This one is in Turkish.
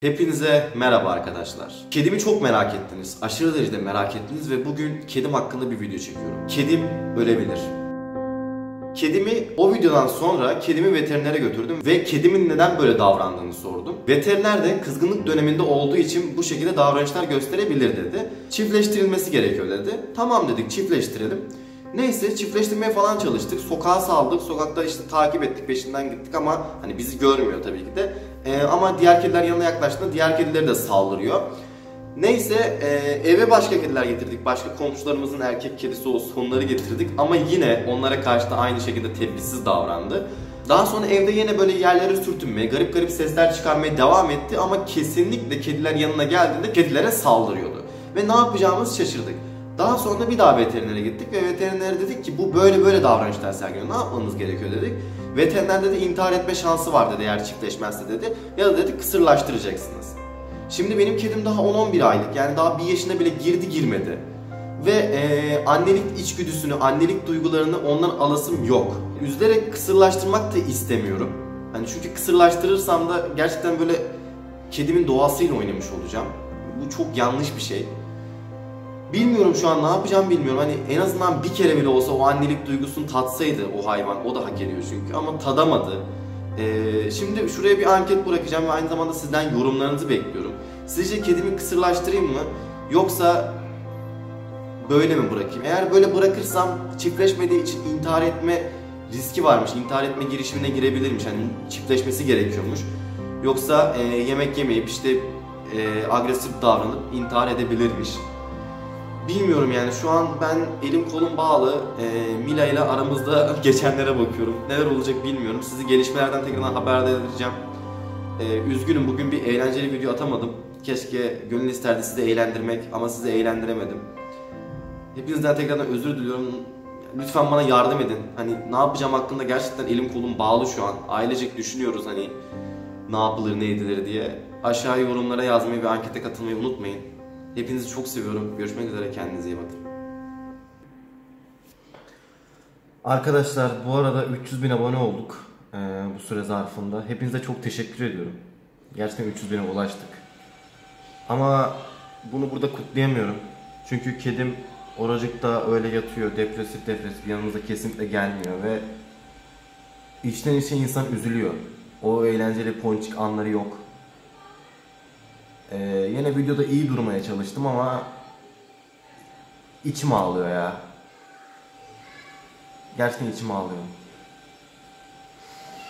Hepinize merhaba arkadaşlar. Kedimi çok merak ettiniz. Aşırı derecede merak ettiniz ve bugün kedim hakkında bir video çekiyorum. Kedim ölebilir. Kedimi o videodan sonra kedimi veterinere götürdüm ve kedimin neden böyle davrandığını sordum. Veteriner de kızgınlık döneminde olduğu için bu şekilde davranışlar gösterebilir dedi. Çiftleştirilmesi gerekiyor dedi. Tamam dedik, çiftleştirelim. Neyse, çiftleştirmeye falan çalıştık. Sokağa saldık. Sokakta işte takip ettik, peşinden gittik ama hani bizi görmüyor tabii ki de. Ama diğer kediler yanına yaklaştığında diğer kedileri de saldırıyor. Neyse, eve başka kediler getirdik. Başka komşularımızın erkek kedisi olsun, onları getirdik. Ama yine onlara karşı da aynı şekilde tepkisiz davrandı. Daha sonra evde yine böyle yerlere sürtünmeye, garip garip sesler çıkarmaya devam etti. Ama kesinlikle kediler yanına geldiğinde kedilere saldırıyordu. Ve ne yapacağımızı şaşırdık. Daha sonra bir daha veterinere gittik ve veterinere dedik ki bu böyle davranışlar sergiliyor. Ne yapmanız gerekiyor dedik. Veteriner dedi intihar etme şansı var dedi eğer çiftleşmezse dedi. Ya da dedi kısırlaştıracaksınız. Şimdi benim kedim daha 10-11 aylık, yani daha 1 yaşına bile girmedi. Ve annelik içgüdüsünü, annelik duygularını ondan alasım yok. Üzülerek kısırlaştırmak da istemiyorum. Hani çünkü kısırlaştırırsam da gerçekten böyle kedimin doğasıyla oynamış olacağım. Bu çok yanlış bir şey. Bilmiyorum, şu an ne yapacağım bilmiyorum. Hani en azından bir kere bile olsa o annelik duygusunu tatsaydı o hayvan, o da hak ediyor çünkü, ama tadamadı. Şimdi şuraya bir anket bırakacağım ve aynı zamanda sizden yorumlarınızı bekliyorum. Sizce kedimi kısırlaştırayım mı yoksa böyle mi bırakayım? Eğer böyle bırakırsam çiftleşmediği için intihar etme riski varmış. İntihar etme girişimine girebilirmiş. Hani çiftleşmesi gerekiyormuş. Yoksa yemek yemeyip işte agresif davranıp intihar edebilirmiş. Bilmiyorum yani, şu an ben elim kolum bağlı. Mila ile aramızda geçenlere bakıyorum. Neler olacak bilmiyorum. Sizi gelişmelerden tekrardan haberdar edeceğim. Üzgünüm, bugün bir eğlenceli video atamadım. Keşke, gönül isterdi sizi eğlendirmek ama sizi eğlendiremedim. Hepinizden tekrardan özür diliyorum. Lütfen bana yardım edin. Hani ne yapacağım hakkında gerçekten elim kolum bağlı şu an. Ailecek düşünüyoruz hani ne yapılır ne edilir diye. Aşağı yorumlara yazmayı ve ankete katılmayı unutmayın. Hepinizi çok seviyorum. Görüşmek üzere. Kendinize iyi bakın. Arkadaşlar, bu arada 300.000 abone olduk bu süre zarfında. Hepinize çok teşekkür ediyorum. Gerçekten 300.000'e ulaştık. Ama bunu burada kutlayamıyorum. Çünkü kedim oracıkta öyle yatıyor. Depresif yanımıza kesinlikle gelmiyor ve içten içe insan üzülüyor. O eğlenceli ponçik anları yok. Yine videoda iyi durmaya çalıştım ama içim ağlıyor ya. Gerçekten içim ağlıyor.